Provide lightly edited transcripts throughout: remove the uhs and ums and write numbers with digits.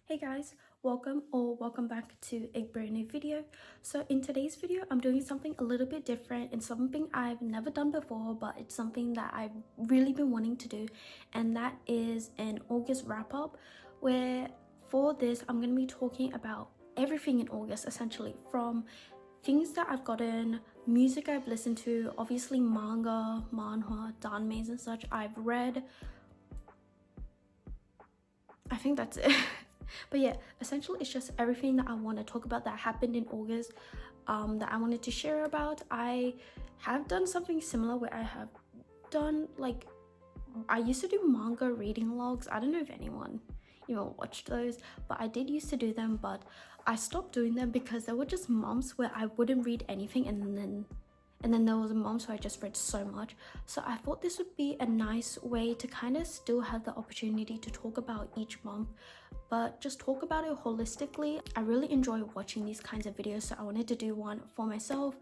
Hey guys, welcome back to a brand new video. So in today's video, I'm doing something a little bit different and something I've never done before, but it's something that I've really been wanting to do, and that is an August wrap up, where for this I'm going to be talking about everything in August, essentially, from things that I've gotten, music I've listened to, obviously manga, manhwa, danmes and such I've read. I think that's it. But yeah, essentially it's just everything that I want to talk about that happened in August, that I wanted to share about. I have done something similar where I have done, like, I used to do manga reading logs. I don't know if anyone even watched those, but I did used to do them, but I stopped doing them because there were just months where I wouldn't read anything, and then there was a month where I just read so much. So I thought this would be a nice way to kind of still have the opportunity to talk about each month, but just talk about it holistically. I really enjoy watching these kinds of videos, so I wanted to do one for myself.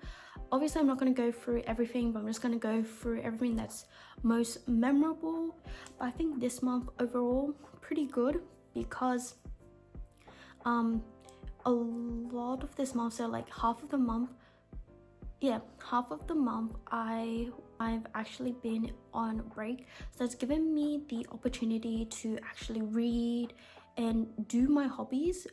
Obviously I'm not going to go through everything, but I'm just going to go through everything that's most memorable. But I think this month overall pretty good, because a lot of this month, so like half of the month I've actually been on break, so it's given me the opportunity to actually read and do my hobbies,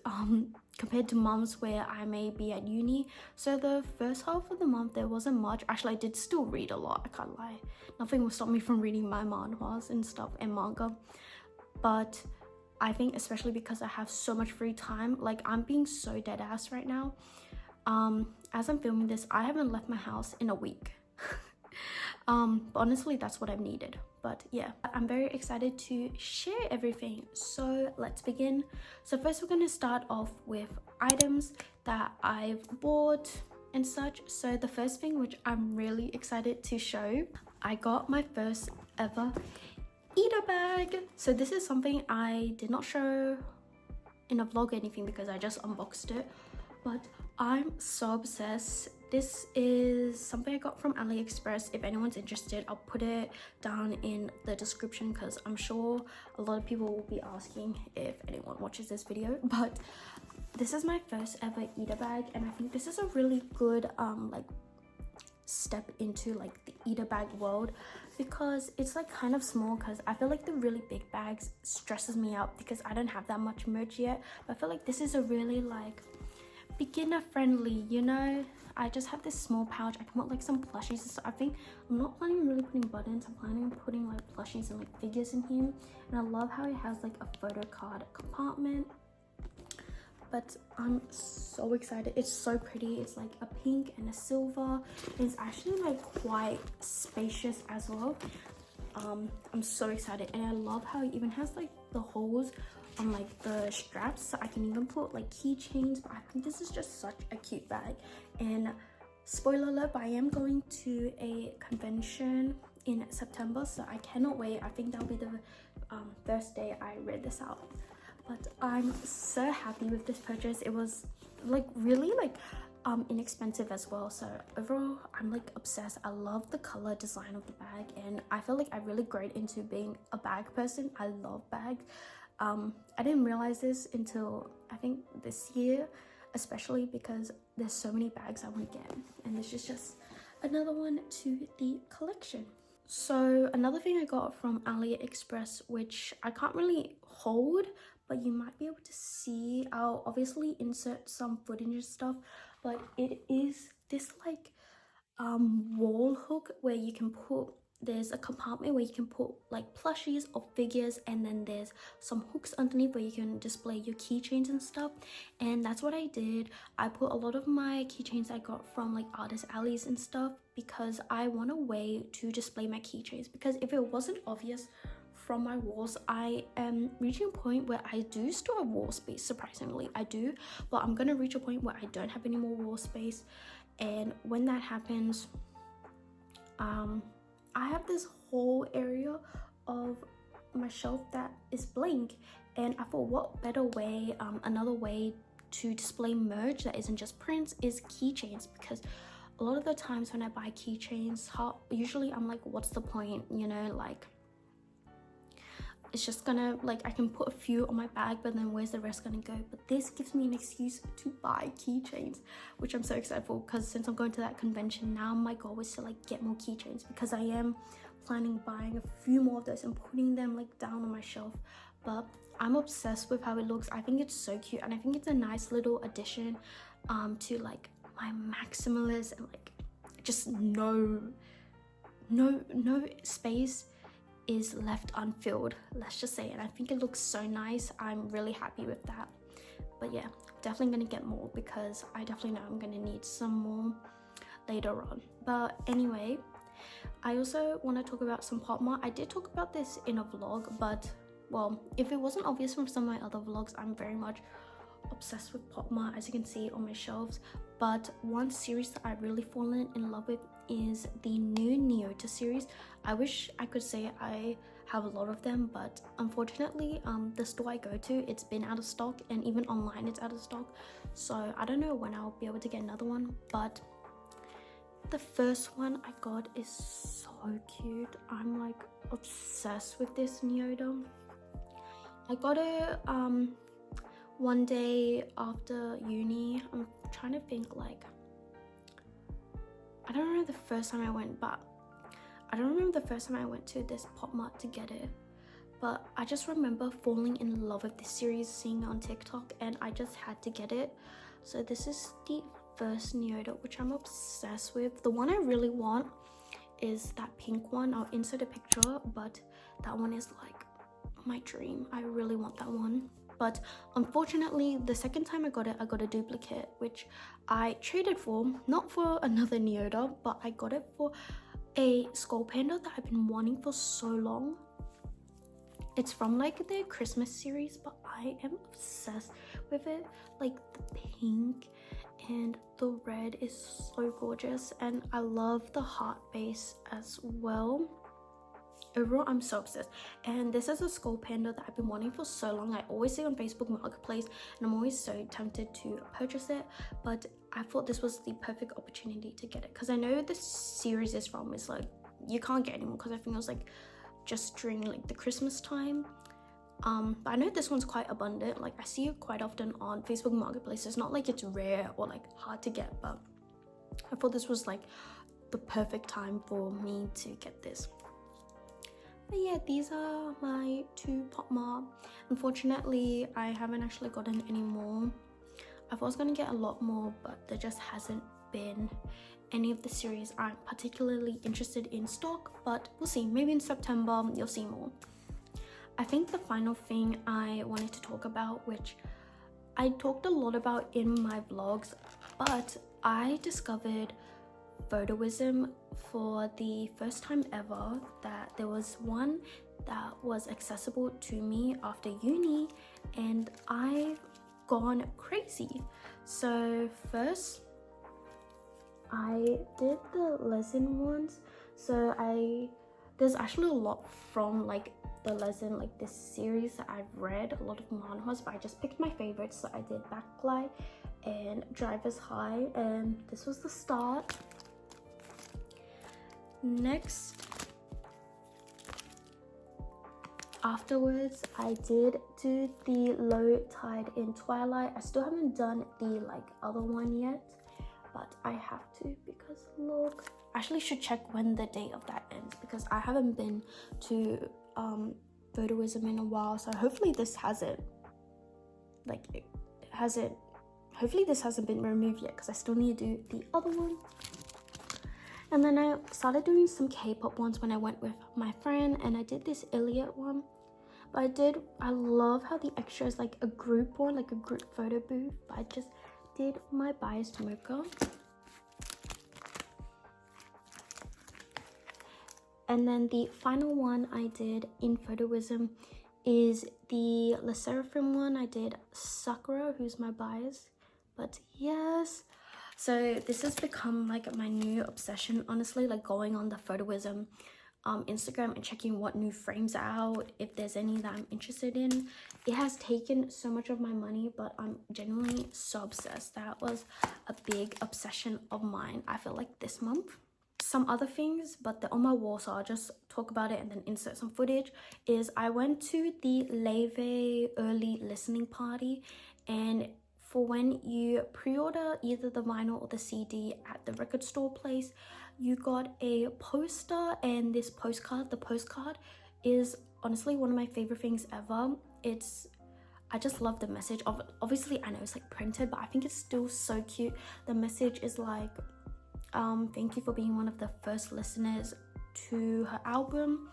compared to months where I may be at uni. So the first half of the month there wasn't much. Actually, I did still read a lot, I can't lie. Nothing will stop me from reading my manhwas and stuff and manga, but I think especially because I have so much free time, like I'm being so dead ass right now. As I'm filming this, I haven't left my house in a week. But honestly, that's what I've needed. But yeah, I'm very excited to share everything. So let's begin. So first we're going to start off with items that I've bought and such. So the first thing, which I'm really excited to show, I got my first ever eater bag. So this is something I did not show in a vlog or anything because I just unboxed it, but I'm so obsessed. This is something I got from AliExpress. If anyone's interested, I'll put it down in the description because I'm sure a lot of people will be asking if anyone watches this video. But this is my first ever eater bag, and I think this is a really good like step into like the eater bag world, because it's like kind of small, because I feel like the really big bags stresses me out because I don't have that much merch yet. But I feel like this is a really like beginner friendly, you know. I just have this small pouch. I can put like some plushies and stuff. I think I'm not planning on really putting buttons. I'm planning on putting like plushies and like figures in here, and I love how it has like a photo card compartment. But I'm so excited. It's so pretty. It's like a pink and a silver. It's actually like quite spacious as well. I'm so excited, and I love how it even has like the holes on like the straps, so I can even put like keychains. But I think this is just such a cute bag. And spoiler alert, I am going to a convention in September, so I cannot wait. I think that'll be the first day I read this out. But I'm so happy with this purchase. It was like really like inexpensive as well. So overall, I'm like obsessed. I love the color design of the bag, and I feel like I really growed into being a bag person. I love bags. I didn't realize this until I think this year, especially because there's so many bags I want to get, and this is just another one to the collection. So another thing I got from AliExpress, which I can't really hold, but you might be able to see, I'll obviously insert some footage and stuff, but it is this like wall hook where you can put, there's a compartment where you can put like plushies or figures, and then there's some hooks underneath where you can display your keychains and stuff. And that's what I did. I put a lot of my keychains I got from like artist alleys and stuff, because I want a way to display my keychains, because if it wasn't obvious from my walls, I am reaching a point where I do still have wall space. Surprisingly, I do, but I'm gonna reach a point where I don't have any more wall space. And when that happens, I have this whole area of my shelf that is blank, and I thought, what better way, another way to display merch that isn't just prints is keychains, because a lot of the times when I buy keychains, usually I'm like, what's the point, you know, like it's just gonna, like, I can put a few on my bag, but then where's the rest gonna go? But this gives me an excuse to buy keychains, which I'm so excited for, because since I'm going to that convention now, my goal is to like get more keychains, because I am planning buying a few more of those and putting them like down on my shelf. But I'm obsessed with how it looks. I think it's so cute, and I think it's a nice little addition to like my maximalist, and like just no space is left unfilled, let's just say. And I think it looks so nice. I'm really happy with that. But yeah, definitely gonna get more, because I definitely know I'm gonna need some more later on. But anyway, I also want to talk about some PopMart. I did talk about this in a vlog, but well, if it wasn't obvious from some of my other vlogs, I'm very much obsessed with PopMart, as you can see on my shelves. But one series that I've really fallen in love with is the new Nyota series. I wish I could say I have a lot of them, but unfortunately the store I go to, it's been out of stock, and even online it's out of stock. So I don't know when I'll be able to get another one, but the first one I got is so cute. I'm like obsessed with this Nyota. I got it one day after uni. I'm trying to think, like, I don't remember the first time I went, but I don't remember the first time I went to this PopMart to get it, but I just remember falling in love with this series, seeing it on TikTok, and I just had to get it. So this is the first Nyota, which I'm obsessed with. The one I really want is that pink one. I'll insert a picture, but that one is like my dream. I really want that one. But unfortunately, the second time I got it, I got a duplicate, which I traded for, not for another Nyota, but I got it for a skull panda that I've been wanting for so long. It's from like their Christmas series, but I am obsessed with it. Like the pink and the red is so gorgeous, and I love the heart base as well. Overall, I'm so obsessed. And this is a skull panda that I've been wanting for so long. I always see it on Facebook Marketplace, and I'm always so tempted to purchase it, but I thought this was the perfect opportunity to get it, because I know the series is from, it's like you can't get anymore, because I think it was like just during like the Christmas time. But I know this one's quite abundant. Like I see it quite often on Facebook Marketplace. It's not like it's rare or like hard to get, but I thought this was like the perfect time for me to get this. But yeah, these are my two PopMart. Unfortunately, I haven't actually gotten any more. I was gonna get a lot more, but there just hasn't been any of the series I'm particularly interested in stock, but we'll see. Maybe in September you'll see more. I think the final thing I wanted to talk about, which I talked a lot about in my vlogs, but I discovered Photoism for the first time ever, that there was one that was accessible to me after uni, and I've gone crazy. So first I did the lesson ones. So there's actually a lot from like the lesson, like this series that I've read, a lot of manhwas, but I just picked my favorites. So I did Backlight and Driver's High, and this was the start. Next, afterwards, I did do the Low Tide in Twilight. I still haven't done the like other one yet, but I have to, because look, I actually should check when the date of that ends, because I haven't been to Photoism in a while. So hopefully this hasn't hopefully this hasn't been removed yet, because I still need to do the other one. And then I started doing some K-pop ones when I went with my friend, and I did this Iliad one. But I love how the extra is like a group one, like a group photo booth. But I just did my biased mocha. And then the final one I did in Photoism is the Le Seraphim one. I did Sakura, who's my bias. But yes, so this has become like my new obsession, honestly, like going on the Photoism Instagram and checking what new frames are out, if there's any that I'm interested in. It has taken so much of my money, but I'm genuinely so obsessed. That was a big obsession of mine, I feel like, this month. some other things, but they're on my wall, so I'll just talk about it and then insert some footage. Is I went to the Leve early listening party, and for when you pre-order either the vinyl or the CD at the record store place, you got a poster and this postcard. The postcard is honestly one of my favorite things ever. I just love the message of, obviously I know it's like printed, but I think it's still so cute. The message is like, thank you for being one of the first listeners to her album,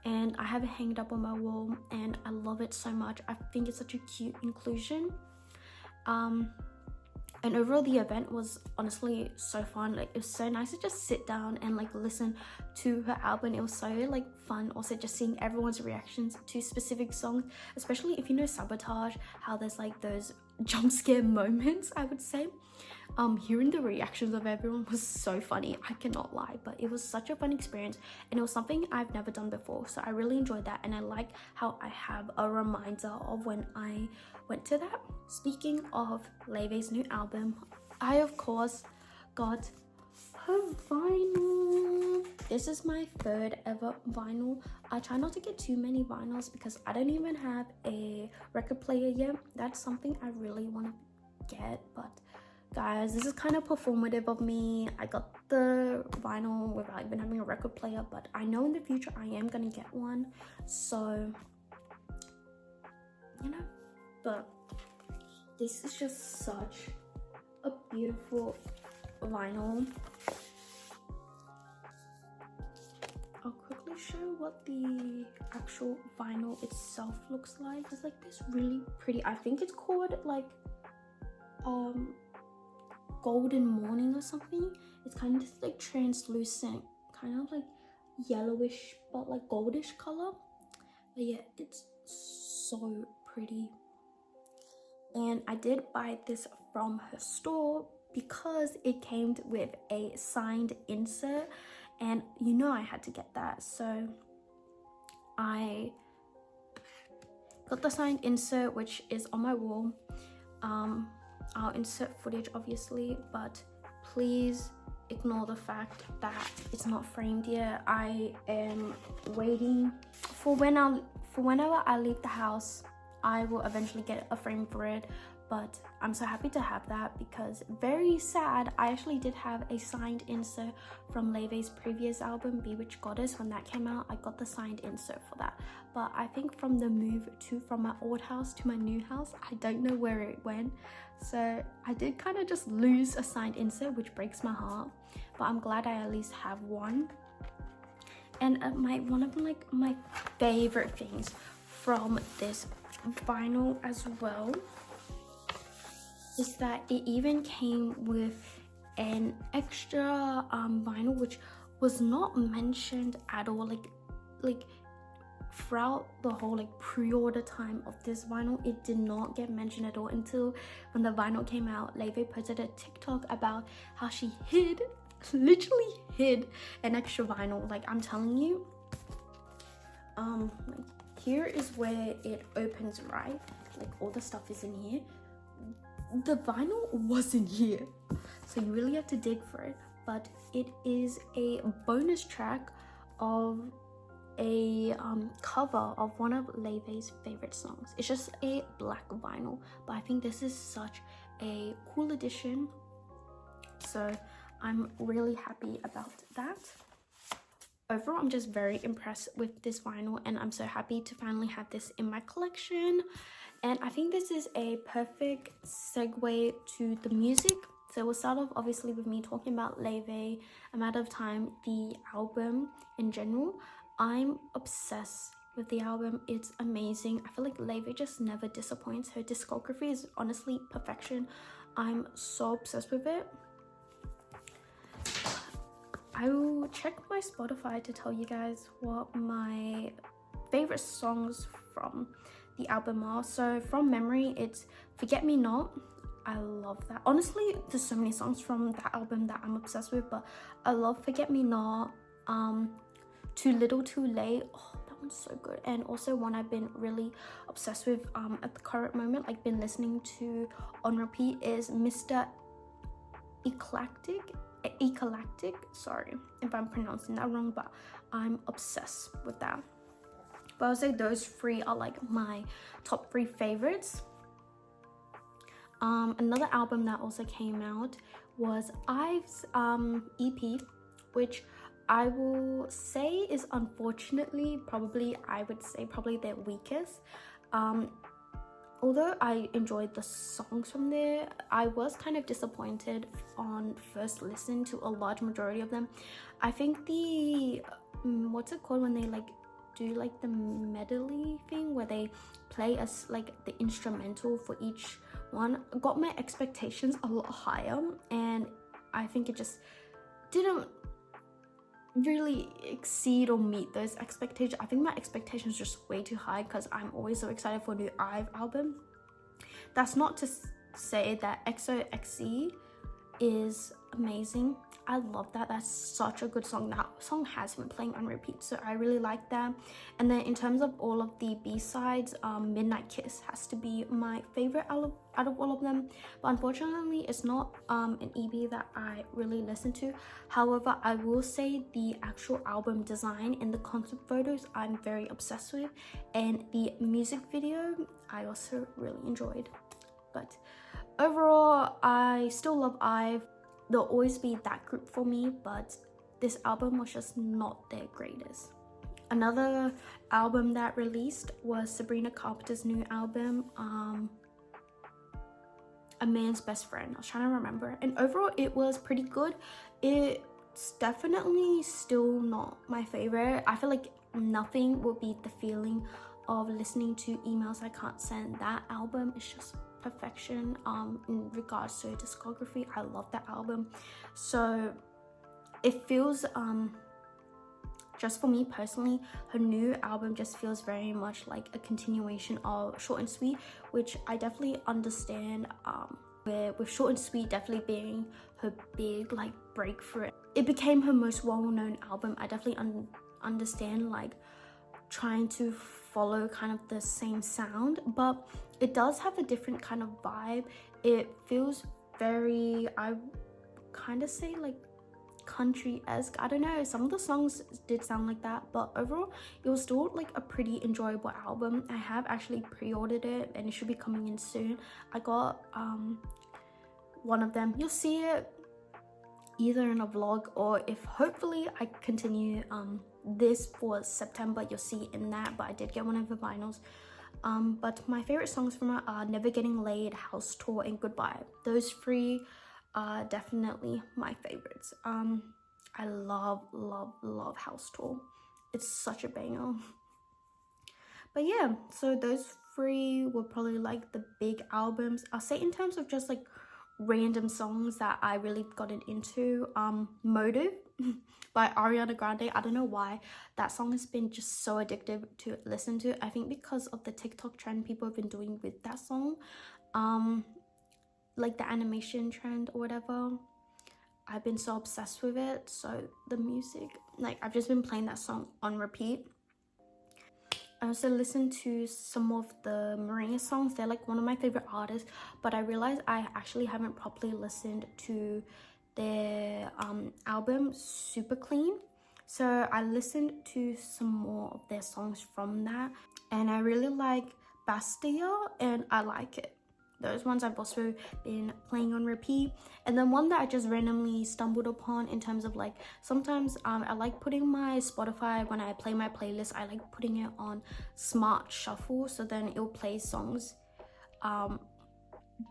and I have it hanged up on my wall and I love it so much. I think it's such a cute inclusion. And overall the event was honestly so fun. Like, it was so nice to just sit down and like listen to her album. It was so like fun also just seeing everyone's reactions to specific songs, especially if you know Sabotage, how there's like those jump scare moments, I would say. Hearing the reactions of everyone was so funny, I cannot lie, but it was such a fun experience and it was something I've never done before, so I really enjoyed that, and I like how I have a reminder of when I went to that. Speaking of Leve's new album, I of course got her vinyl. This is my third ever vinyl. I try not to get too many vinyls because I don't even have a record player yet. That's something I really want to get, but guys, this is kind of performative of me. I got the vinyl without even having a record player, but I know in the future I am gonna get one, so you know. But this is just such a beautiful vinyl. I'll quickly show what the actual vinyl itself looks like. It's like this really pretty, I think it's called like Golden Morning or something. It's kind of like translucent, kind of like yellowish but like goldish color. But yeah, it's so pretty. And I did buy this from her store because it came with a signed insert, and you know I had to get that, so I got the signed insert, which is on my wall. I'll insert footage obviously, but please ignore the fact that it's not framed yet. I am waiting for whenever I leave the house. I will eventually get a frame for it, but I'm so happy to have that because very sad, I actually did have a signed insert from Leve's previous album, Bewitched Goddess. When that came out, I got the signed insert for that, but I think from the move from my old house to my new house, I don't know where it went, so I did kind of just lose a signed insert, which breaks my heart, but I'm glad I at least have one. And one of my favorite things from this vinyl as well is that it even came with an extra vinyl, which was not mentioned at all, like throughout the whole like pre-order time of this vinyl. It did not get mentioned at all until when the vinyl came out. Leve posted a TikTok about how she literally hid an extra vinyl. Like, I'm telling you, like, here is where it opens, right? Like, all the stuff is in here. The vinyl wasn't here, so you really have to dig for it. But it is a bonus track of a cover of one of Leve's favorite songs. It's just a black vinyl, but I think this is such a cool addition, so I'm really happy about that. Overall, I'm just very impressed with this vinyl, and I'm so happy to finally have this in my collection. And I think this is a perfect segue to the music. So we'll start off obviously with me talking about Leve, A Matter of Time, the album in general. I'm obsessed with the album. It's amazing. I feel like Leve just never disappoints. Her discography is honestly perfection. I'm so obsessed with it. I will check my Spotify to tell you guys what my favorite songs from the album are. So from memory, it's Forget Me Not. I love that. Honestly, there's so many songs from that album that I'm obsessed with, but I love Forget Me Not, Too Little Too Late. Oh, that one's so good. And also one I've been really obsessed with at the current moment, like been listening to on repeat, is Mr. Eclectic. eclectic. Sorry if I'm pronouncing that wrong, but I'm obsessed with that. But I would say those three are like my top 3 favorites. Another album that also came out was IVE's EP, which I will say is unfortunately probably their weakest. Although I enjoyed the songs from there, I was kind of disappointed on first listen to a large majority of them. I think the what's it called when they like do like the medley thing where they play as like the instrumental for each one got my expectations a lot higher, and I think it just didn't really exceed or meet those expectations. I think my expectations are just way too high because I'm always so excited for a new IVE album. That's not to say that XOXE is amazing. I love that. That's such a good song. That song has been playing on repeat, so I really like that. And then in terms of all of the B-sides, Midnight Kiss has to be my favorite out of all of them, but unfortunately it's not an EP that I really listen to. However, I will say the actual album design and the concept photos I'm very obsessed with, and the music video I also really enjoyed. But overall, I still love IVE. There'll always be that group for me, but this album was just not their greatest. Another album that released was Sabrina Carpenter's new album, A Man's Best Friend. I was trying to remember, and overall it was pretty good. It's definitely still not my favorite. I feel like nothing will beat the feeling of listening to Emails I Can't Send. That album is just perfection in regards to discography. I love that album. So it feels just for me personally, her new album just feels very much like a continuation of Short and Sweet, which I definitely understand, where with Short and Sweet definitely being her big like breakthrough. It became her most well-known album. I definitely understand like trying to follow kind of the same sound, but it does have a different kind of vibe. It feels very, I kind of say like country-esque. I don't know, some of the songs did sound like that, but overall it was still like a pretty enjoyable album. I have actually pre-ordered it and it should be coming in soon. I got one of them. You'll see it either in a vlog, or if hopefully I continue this for September, you'll see in that. But I did get one of the vinyls. But my favorite songs from it are Never Getting Laid, House Tour, and Goodbye. Those 3 are definitely my favorites. I love House Tour. It's such a banger. But yeah, so those 3 were probably like the big albums. I'll say in terms of just like random songs that I really gotten into, Motive by Ariana Grande. I don't know why that song has been just so addictive to listen to. I think because of the TikTok trend people have been doing with that song, like the animation trend or whatever. I've been so obsessed with it. So the music, like I've just been playing that song on repeat. I also listened to some of the Maria songs. They're like one of my favorite artists, but I realized I actually haven't properly listened to their album Super Clean. So I listened to some more of their songs from that, and I really like Bastia and I Like It. Those ones I've also been playing on repeat. And then one that I just randomly stumbled upon in terms of like, sometimes I like putting my Spotify, when I play my playlist, I like putting it on Smart Shuffle, so then it'll play songs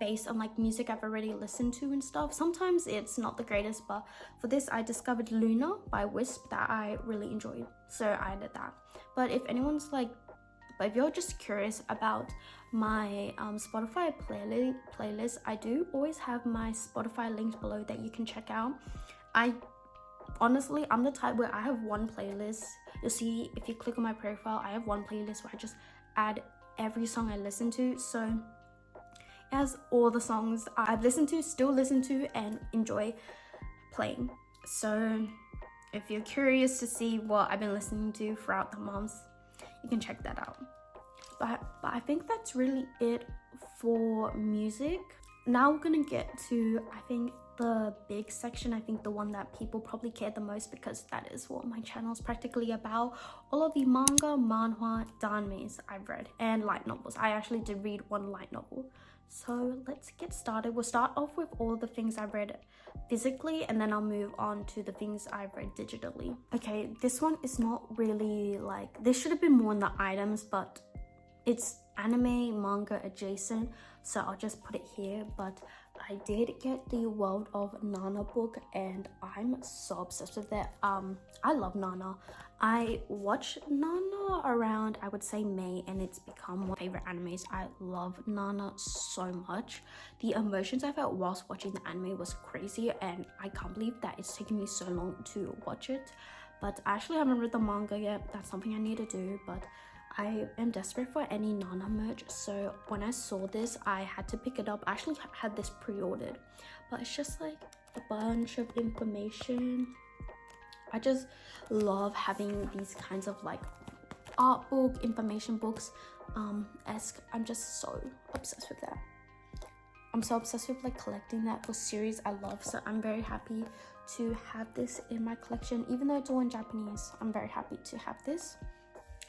based on like music I've already listened to and stuff. Sometimes it's not the greatest, but for this I discovered Luna by Wisp that I really enjoyed, so I did that. But if anyone's like, but if you're just curious about my Spotify playlist, I do always have my Spotify links below that you can check out. Honestly, I'm the type where I have one playlist. You'll see if you click on my profile, I have one playlist where I just add every song I listen to. So it has all the songs I've listened to, still listen to, and enjoy playing. So if you're curious to see what I've been listening to throughout the months, you can check that out. But I think that's really it for music. now we're gonna get to, I think, the big section. I think the one that people probably care the most, because that is what my channel is practically about. All of the manga, manhwa, danmes I've read, and light novels. I actually did read one light novel. So let's get started. We'll start off with all the things I read physically, and then I'll move on to the things I've read digitally. Okay, this one is not really like, there should have been more in the items, but it's anime manga adjacent, so I'll just put it here. But I did get the World of Nana book, and I'm so obsessed with it. I love Nana. I watched Nana around, I would say, May, and it's become one of my favorite animes. I love Nana so much. The emotions I felt whilst watching the anime was crazy, and I can't believe that it's taken me so long to watch it. But I actually haven't read the manga yet. That's something I need to do, but I am desperate for any Nana merch, so when I saw this, I had to pick it up. I actually had this pre-ordered, but it's just like a bunch of information. I just love having these kinds of like art book, information books esque. I'm just so obsessed with that. I'm so obsessed with like collecting that for series I love, so I'm very happy to have this in my collection. Even though it's all in Japanese, I'm very happy to have this.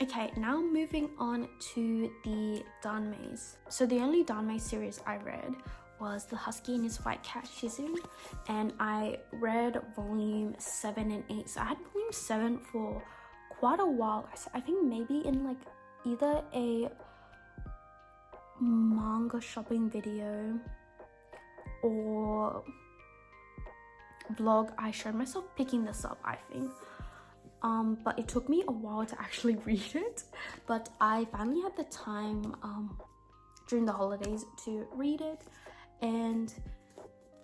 Okay, now moving on to the danmes. So the only danme series I read was The Husky and His White Cat Shizu, and I read volume 7 and 8. So I had volume 7 for quite a while. I think maybe in like either a manga shopping video or vlog, I showed myself picking this up, I think. But it took me a while to actually read it, but I finally had the time during the holidays to read it. And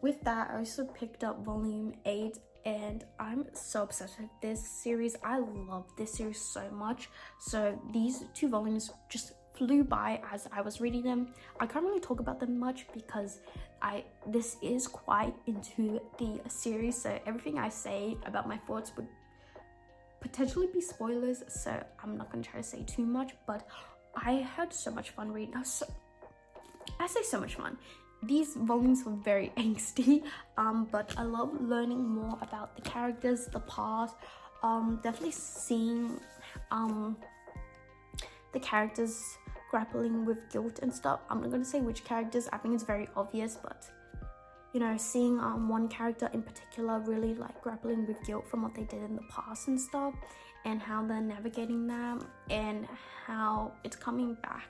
with that, I also picked up volume 8, and I'm so obsessed with this series. I love this series so much. So these 2 volumes just flew by as I was reading them. I can't really talk about them much because this is quite into the series, so everything I say about my thoughts would potentially be spoilers, so I'm not going to try to say too much. But I had so much fun reading. I say so much fun. These volumes were very angsty, but I love learning more about the characters, the past, definitely seeing the characters grappling with guilt and stuff. I'm not going to say which characters, I think it's very obvious, but you know, seeing one character in particular really like grappling with guilt from what they did in the past and stuff, and how they're navigating that and how it's coming back.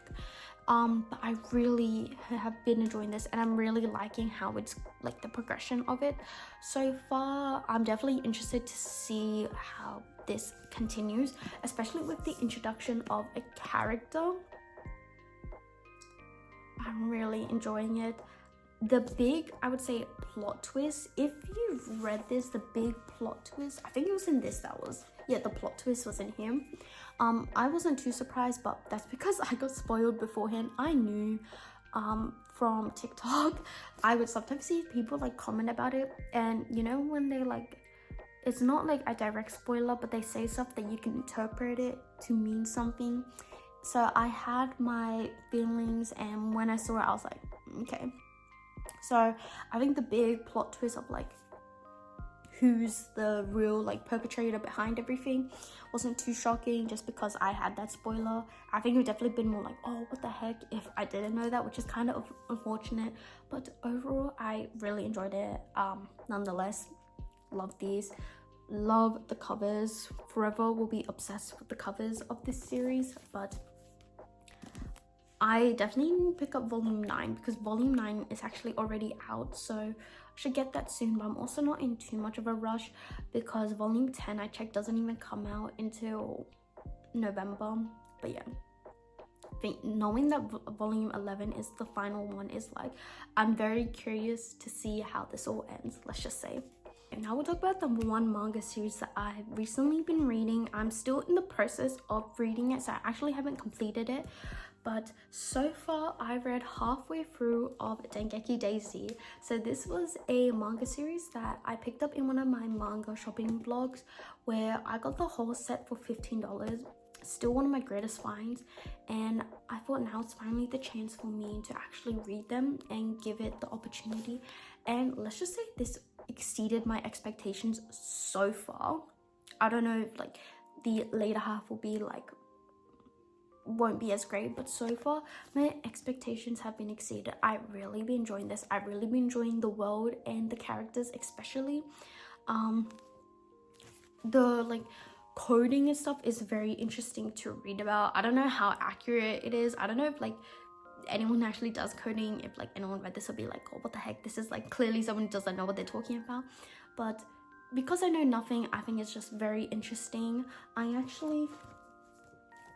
But I really have been enjoying this, and I'm really liking how it's like the progression of it so far. I'm definitely interested to see how this continues, especially with the introduction of a character. I'm really enjoying it. The big, I would say, plot twist, if you've read this, the big plot twist, I think it was in this, the plot twist was in him. I wasn't too surprised, but that's because I got spoiled beforehand. I knew from TikTok, I would sometimes see people like comment about it, and you know when they like, it's not like a direct spoiler, but they say stuff that you can interpret it to mean something. So I had my feelings, and when I saw it, I was like, okay. So I think the big plot twist of like who's the real like perpetrator behind everything wasn't too shocking, just because I had that spoiler. I think it would definitely been more like, oh, what the heck, if I didn't know that, which is kind of unfortunate. But overall, I really enjoyed it. Nonetheless, love these, love the covers. Forever will be obsessed with the covers of this series. But I definitely need to pick up volume 9, because volume 9 is actually already out, so I should get that soon. But I'm also not in too much of a rush, because volume 10 I checked doesn't even come out until November. But yeah, I think knowing that volume 11 is the final one is like, I'm very curious to see how this all ends, let's just say. And now we'll talk about the one manga series that I've recently been reading. I'm still in the process of reading it, so I actually haven't completed it. But so far, I've read halfway through of Dengeki Daisy. So this was a manga series that I picked up in one of my manga shopping vlogs, where I got the whole set for $15. still one of my greatest finds, and I thought now it's finally the chance for me to actually read them and give it the opportunity. And let's just say this exceeded my expectations so far. I don't know if like the later half will be like, won't be as great, but so far my expectations have been exceeded. I've really been enjoying this. I've really been enjoying the world and the characters, especially the like coding and stuff is very interesting to read about. I don't know how accurate it is. I don't know if like anyone actually does coding, if like anyone read this will be like, oh, what the heck, this is like clearly someone who doesn't know what they're talking about. But because I know nothing, I think it's just very interesting. I actually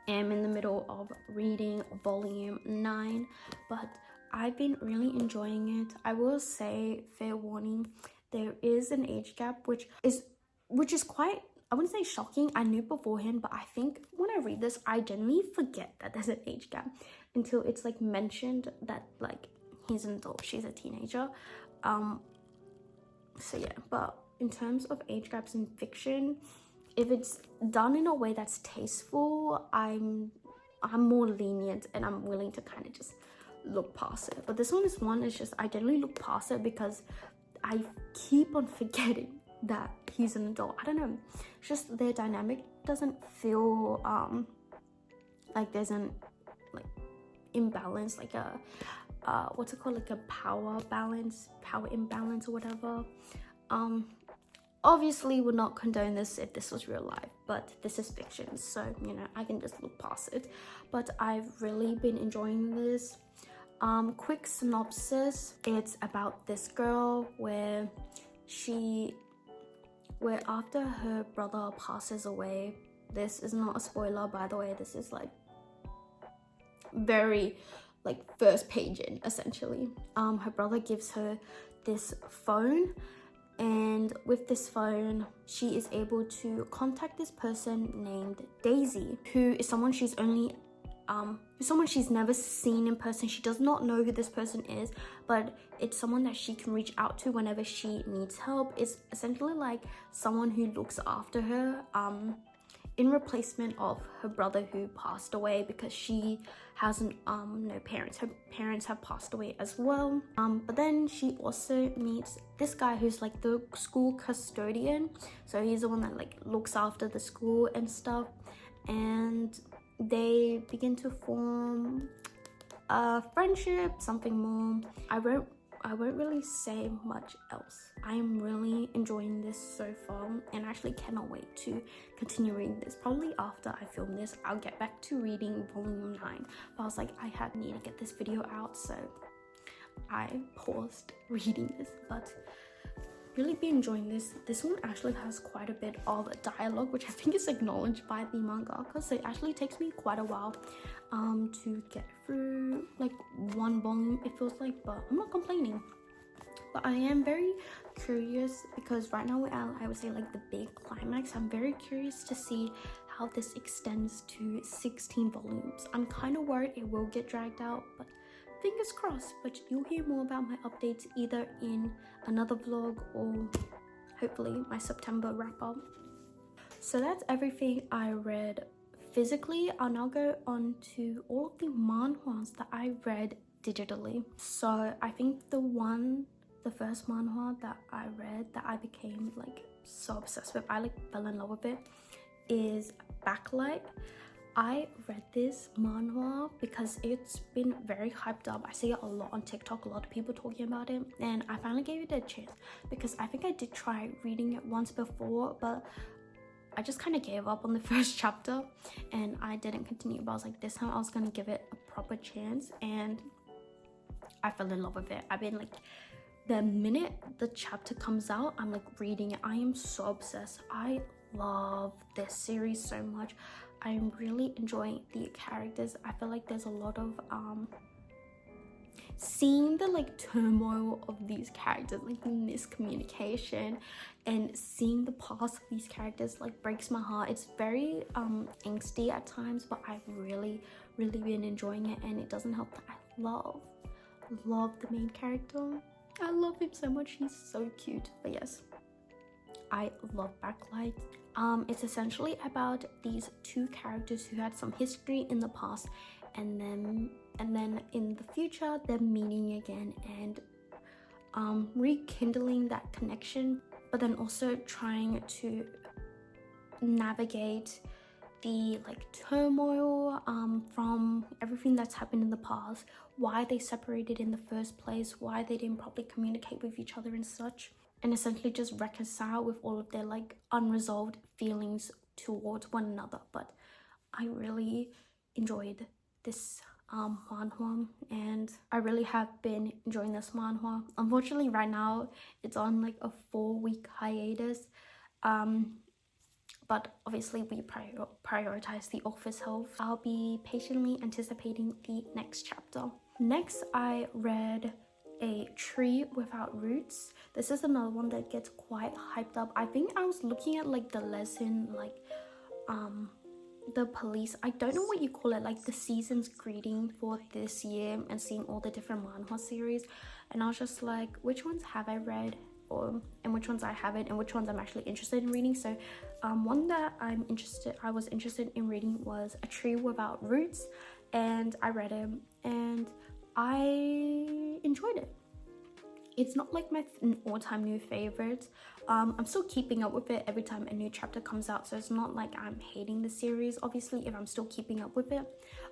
am in the middle of reading volume 9, but I've been really enjoying it. I will say, fair warning, there is an age gap which is quite, I wouldn't say shocking. I knew beforehand, but I think when I read this, I generally forget that there's an age gap until it's like mentioned that like he's an adult, she's a teenager. So yeah, but in terms of age gaps in fiction, if it's done in a way that's tasteful, I'm more lenient and I'm willing to kind of just look past it. But this one is just, I generally look past it because I keep on forgetting that he's an adult. I don't know, it's just their dynamic doesn't feel like there's an like imbalance, like a what's it called, like a power imbalance or whatever. Obviously would not condone this if this was real life, but this is fiction, so you know, I can just look past it. But I've really been enjoying this. Quick synopsis, it's about this girl where after her brother passes away, this is not a spoiler by the way, this is like very like first page in essentially. Her brother gives her this phone, and with this phone she is able to contact this person named Daisy, who is someone she's never seen in person. She does not know who this person is, but it's someone that she can reach out to whenever she needs help. It's essentially like someone who looks after her in replacement of her brother who passed away, because she hasn't no parents. Her parents have passed away as well. But then she also meets this guy who's like the school custodian, so he's the one that like looks after the school and stuff, and they begin to form a friendship, something more. I won't really say much else. I am really enjoying this so far and actually cannot wait to continue reading this. Probably after I film this, I'll get back to reading volume 9. But I was like, I need to get this video out, so I paused reading this. But really be enjoying this. This one actually has quite a bit of dialogue, which I think is acknowledged by the manga, because it actually takes me quite a while to get through like one volume, it feels like, but I'm not complaining. But I am very curious, because right now we're at, I would say, like the big climax. I'm very curious to see how this extends to 16 volumes. I'm kind of worried it will get dragged out, but fingers crossed. But you'll hear more about my updates either in another vlog or hopefully my September wrap up. So that's everything I read physically. I'll now go on to all of the manhwas that I read digitally. So I think the first manhwa that I read that I became like so obsessed with, I like fell in love with it, is Backlight. I read this manhwa because it's been very hyped up. I see it a lot on TikTok, a lot of people talking about it, and I finally gave it a chance because I think I did try reading it once before, but I just kind of gave up on the first chapter and I didn't continue. But I was like, this time I was gonna give it a proper chance, and I fell in love with it. I've been like, the minute the chapter comes out, I'm like reading it. I am so obsessed. I love this series so much. I'm really enjoying the characters. I feel like there's a lot of seeing the like turmoil of these characters, like the miscommunication, and seeing the past of these characters like breaks my heart. It's very angsty at times, but I've really been enjoying it, and it doesn't help that I love the main character. I love him so much. He's so cute. But yes, I love Backlight. It's essentially about these two characters who had some history in the past, and then in the future they're meeting again and rekindling that connection, but then also trying to navigate the turmoil from everything that's happened in the past, why they separated in the first place, why they didn't properly communicate with each other and such, and essentially just reconcile with all of their unresolved feelings towards one another. But I really enjoyed this manhwa, and I really have been enjoying this manhwa. Unfortunately, right now it's on a 4-week hiatus, but obviously we prioritize the author's health. I'll be patiently anticipating the next chapter. Next, I read A Tree Without Roots. This is another one that gets quite hyped up. I think I was looking at the lesson, the police, I don't know what you call it, the season's greeting for this year, and seeing all the different manhwa series, and I was just like, which ones have I read, and which ones I haven't, and which ones I'm actually interested in reading. So one that I was interested in reading was A Tree Without Roots, and I read it and I enjoyed it. It's not my all-time new favorites. I'm still keeping up with it every time a new chapter comes out, so it's not like I'm hating the series, obviously, if I'm still keeping up with it.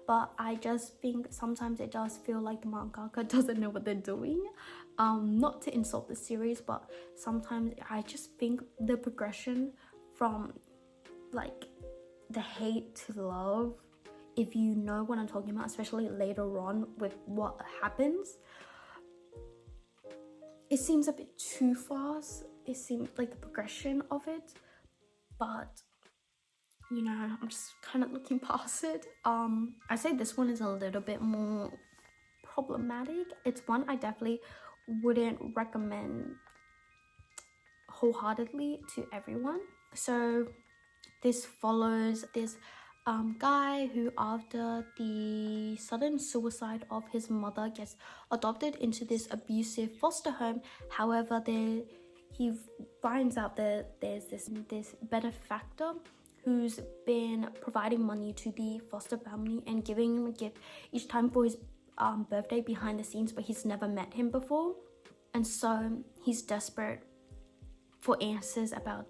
But I just think sometimes it does feel like the mangaka doesn't know what they're doing. Not to insult the series, but sometimes I just think the progression from the hate to love, if you know what I'm talking about, especially later on with what happens, it seems a bit too fast. It seems like the progression of it, but I'm just kind of looking past it. I say this one is a little bit more problematic. It's one I definitely wouldn't recommend wholeheartedly to everyone. So this follows this guy who, after the sudden suicide of his mother, gets adopted into this abusive foster home. However, he finds out that there's this benefactor who's been providing money to the foster family and giving him a gift each time for his birthday behind the scenes, but he's never met him before, and so he's desperate for answers about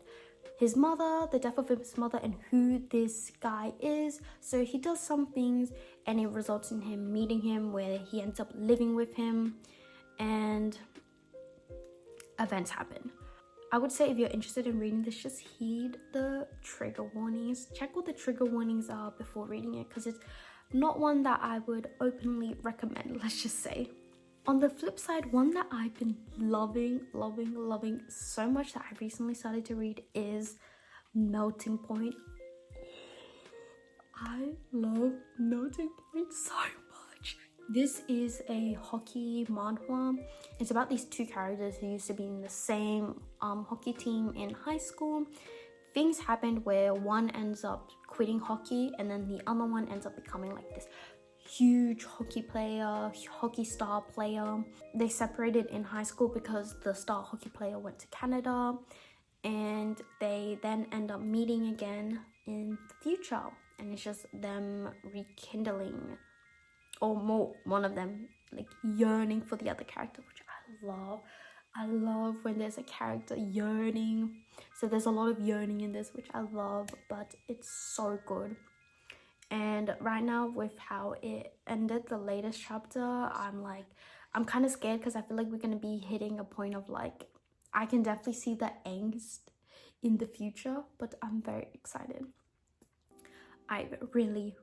his mother, the death of his mother, and who this guy is. So he does some things, and it results in him meeting him, where he ends up living with him, and events happen. I would say if you're interested in reading this, just heed the trigger warnings. Check what the trigger warnings are before reading it, because it's not one that I would openly recommend, let's just say. On the flip side, one that I've been loving so much that I recently started to read is Melting Point. I love Melting Point so much. This is a hockey manhwa. It's about these two characters who used to be in the same hockey team in high school. Things happened where one ends up quitting hockey, and then the other one ends up becoming this huge hockey star player. They separated in high school because the star hockey player went to Canada, and they then end up meeting again in the future, and it's just them rekindling, or more, one of them yearning for the other character, which I love when there's a character yearning. So there's a lot of yearning in this, which I love, but it's so good. And right now, with how it ended, the latest chapter, I'm kind of scared, because I feel like we're going to be hitting a point of I can definitely see the angst in the future, but I'm very excited. I've really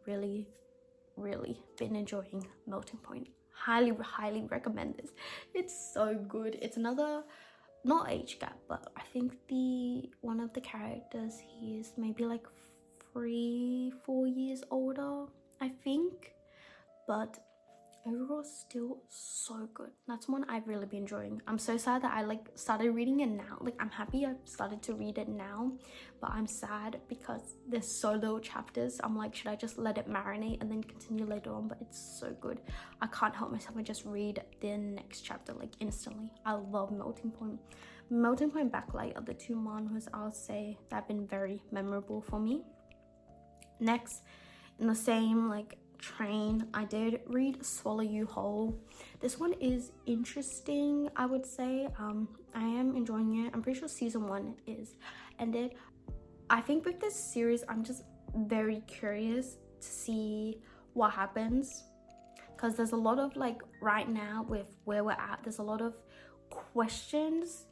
been enjoying Melting Point. Highly recommend this. It's so good. It's another, not age gap, but I think one of the characters, he is maybe 3-4 years older, I think, but overall still so good. That's one I've really been enjoying. I'm so sad that I like started reading it now. Like, I'm happy I've started to read it now, but I'm sad because there's so little chapters. I'm like, should I just let it marinate and then continue later on? But it's so good. I can't help myself and just read the next chapter like instantly. I love Melting Point. Melting Point, Backlight are the two manhwas I'll say that have been very memorable for me. Next, in the same like train, I did read Swallow You Whole. This one is interesting, I would say. I am enjoying it. I'm pretty sure season 1 is ended. I think with this series, I'm just very curious to see what happens, because there's a lot of like, right now with where we're at, there's a lot of questions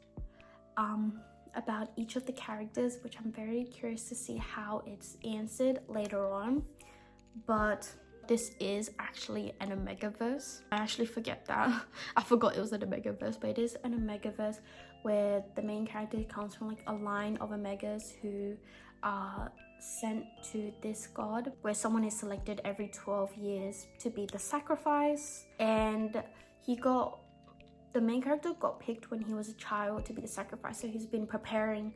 about each of the characters, which I'm very curious to see how it's answered later on. But this is actually an Omegaverse. I actually forget that. I forgot it was an Omegaverse, but it is an Omegaverse where the main character comes from like a line of Omegas who are sent to this god, where someone is selected every 12 years to be the sacrifice. And the main character got picked when he was a child to be the sacrifice, so he's been preparing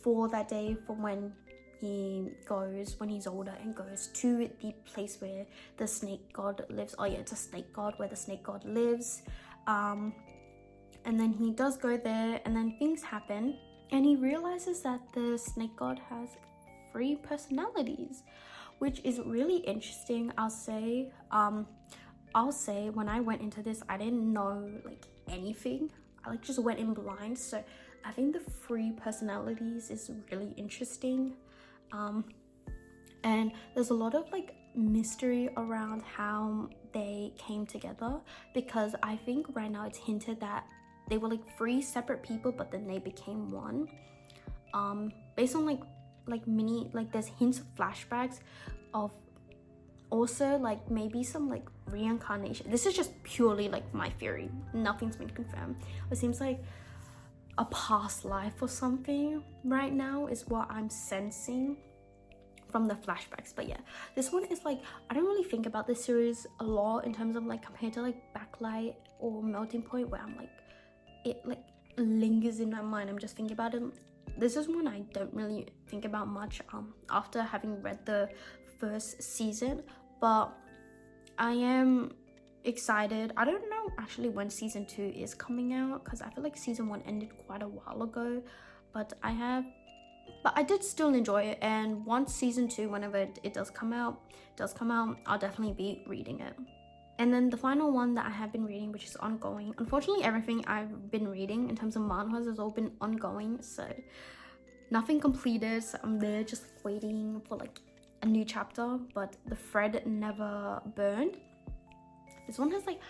for that day from when he's older and goes to the place where the snake god lives. Oh yeah, it's a snake god, where the snake god lives. And then he does go there, and then things happen, and he realizes that the snake god has 3 personalities, which is really interesting. I'll say when I went into this, I didn't know like anything. I like just went in blind, so I think the 3 personalities is really interesting. And there's a lot of like mystery around how they came together, because I think right now it's hinted that they were like 3 separate people, but then they became one. Based on there's hints of flashbacks of also like maybe some like reincarnation. This is just purely like my theory, nothing's been confirmed. It seems like a past life or something right now is what I'm sensing from the flashbacks. But yeah, this one is like, I don't really think about this series a lot in terms of like compared to like Backlight or Melting Point, where I'm like, it like lingers in my mind. I'm just thinking about it. This is one I don't really think about much after having read the first season, but I am excited. I don't know actually when season 2 is coming out, because I feel like season 1 ended quite a while ago, but I did still enjoy it. And once season 2, whenever it does come out, I'll definitely be reading it. And then the final one that I have been reading, which is ongoing. Unfortunately, everything I've been reading in terms of manhwas has all been ongoing, so nothing completed. So I'm there just waiting for like a new chapter, but The Thread Never Burned. This one has like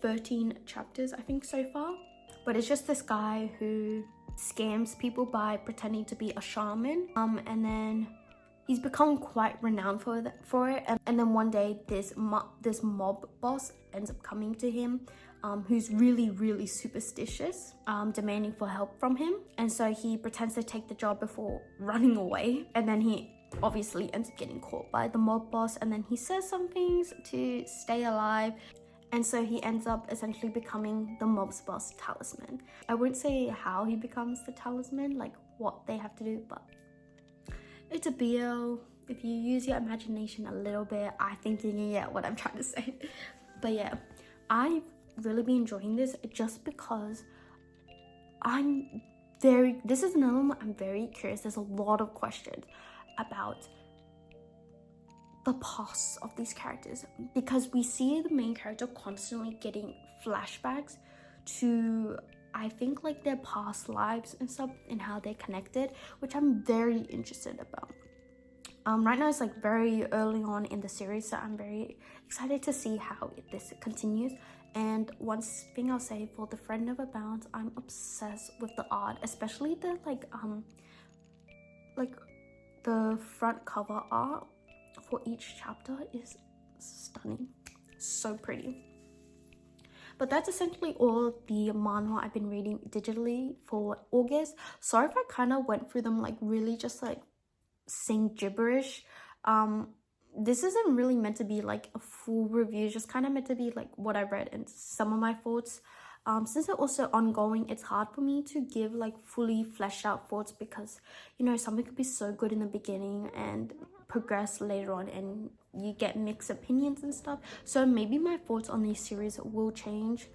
13 chapters, I think, so far. But it's just this guy who scams people by pretending to be a shaman. And then he's become quite renowned for it. And then one day, this mob boss ends up coming to him, who's really, really superstitious, demanding for help from him. And so he pretends to take the job before running away. And then he obviously ends up getting caught by the mob boss. And then he says some things to stay alive. And so he ends up essentially becoming the mob's boss talisman. I won't say how he becomes the talisman, like what they have to do, but it's a BL. If you use your imagination a little bit, I think you can get what I'm trying to say. But yeah, I've really been enjoying this just because this is another one I'm very curious. There's a lot of questions about the past of these characters, because we see the main character constantly getting flashbacks to, I think, like their past lives and stuff and how they're connected, which I'm very interested about. Right now it's like very early on in the series, so I'm very excited to see how this continues. And one thing I'll say for The Thread Never Bounds, I'm obsessed with the art, especially the like the front cover art for each chapter is stunning, so pretty. But that's essentially all the manhwa I've been reading digitally for August. Sorry if I kind of went through them like really just like saying gibberish. this isn't really meant to be like a full review, it's just kind of meant to be like what I read and some of my thoughts. Since it's also ongoing, it's hard for me to give like fully fleshed out thoughts because, you know, something could be so good in the beginning and progress later on and you get mixed opinions and stuff. So maybe my thoughts on these series will change.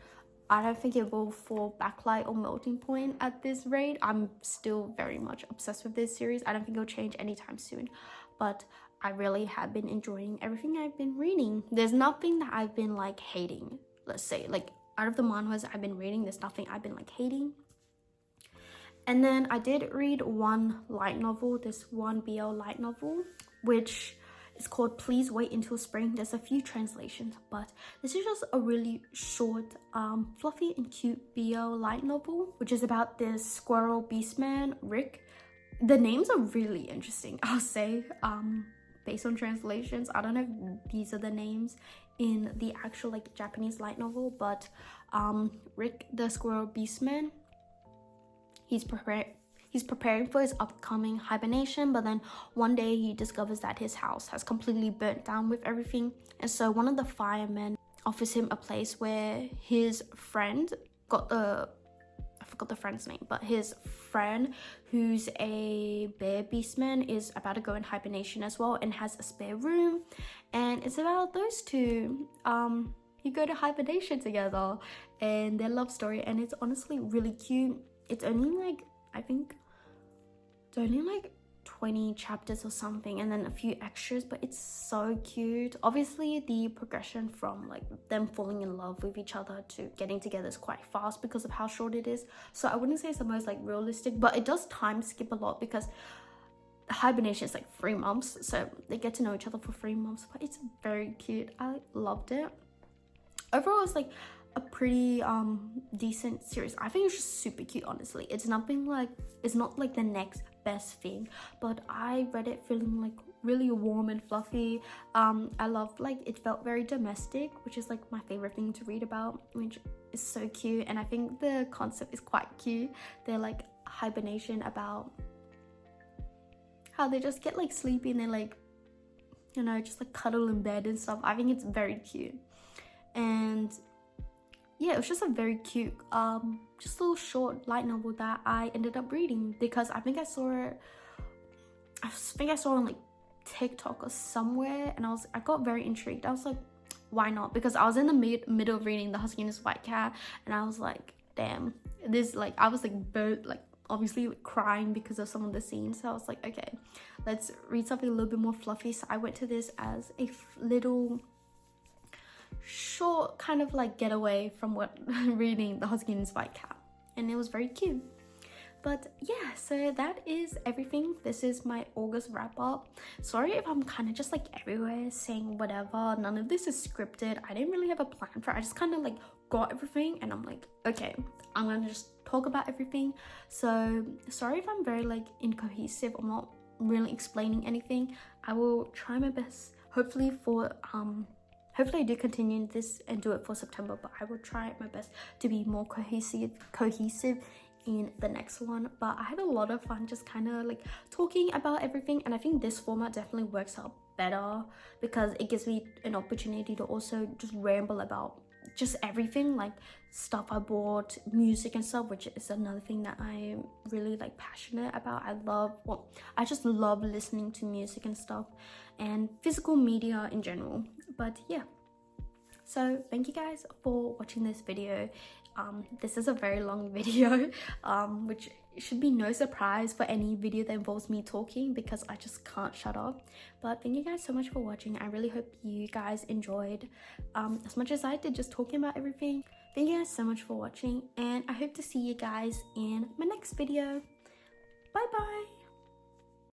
I don't think it will fall backlight or melting point at this rate. I'm still very much obsessed with this series. I don't think it'll change anytime soon, but I really have been enjoying everything I've been reading. There's nothing that I've been like hating, let's say. Like, out of the manhwas I've been reading, there's nothing I've been like hating. And then I did read one light novel, this one BL light novel, which is called Please Wait Until Spring. There's a few translations, but this is just a really short, fluffy and cute BL light novel, which is about this squirrel beastman, Rick. The names are really interesting, I'll say, based on translations. I don't know if these are the names in the actual like Japanese light novel, but Rick the squirrel beastman, he's preparing for his upcoming hibernation, but then one day he discovers that his house has completely burnt down with everything. And so one of the firemen offers him a place where his friend I forgot the friend's name, but his friend who's a bear beastman is about to go in hibernation as well and has a spare room, and it's about those two who go to hibernation together and their love story, and it's honestly really cute. It's only like, I think it's only like 20 chapters or something, and then a few extras, but it's so cute. Obviously the progression from like them falling in love with each other to getting together is quite fast because of how short it is, so I wouldn't say it's the most like realistic, but it does time skip a lot because hibernation is like 3 months, so they get to know each other for 3 months. But it's very cute. I loved it. Overall, it's like a pretty decent series. I think it's just super cute, honestly. It's nothing like, it's not like the next best thing, but I read it feeling like really warm and fluffy. I love, like, it felt very domestic, which is like my favorite thing to read about, which is so cute. And I think the concept is quite cute. They're like hibernation about how they just get like sleepy and they like, you know, just like cuddle in bed and stuff. I think it's very cute. And yeah, it was just a very cute, just a little short light novel that I ended up reading because I think I saw it on like TikTok or somewhere, and I got very intrigued. I was like, why not? Because I was in the middle of reading The Husky and His White Cat, and I was like, damn, this, like, I was like both like obviously crying because of some of the scenes. So I was like, okay, let's read something a little bit more fluffy. So I went to this as a little short kind of like getaway from what reading The Husky and His White Cat, and it was very cute. But yeah, so that is everything. This is my August wrap up. Sorry if I'm kind of just like everywhere saying whatever. None of this is scripted. I didn't really have a plan for it. I just kind of like got everything and I'm like, okay, I'm gonna just talk about everything. So sorry if I'm very like incohesive. I'm not really explaining anything. I will try my best. Hopefully I do continue this and do it for September, but I will try my best to be more cohesive in the next one. But I had a lot of fun just kind of like talking about everything, and I think this format definitely works out better because it gives me an opportunity to also just ramble about just everything, like stuff I bought, music and stuff, which is another thing that I'm really like passionate about. I just love listening to music and stuff and physical media in general. But yeah, so thank you guys for watching this video. This is a very long video, which should be no surprise for any video that involves me talking because I just can't shut up. But thank you guys so much for watching. I really hope you guys enjoyed as much as I did just talking about everything. Thank you guys so much for watching, and I hope to see you guys in my next video. Bye bye.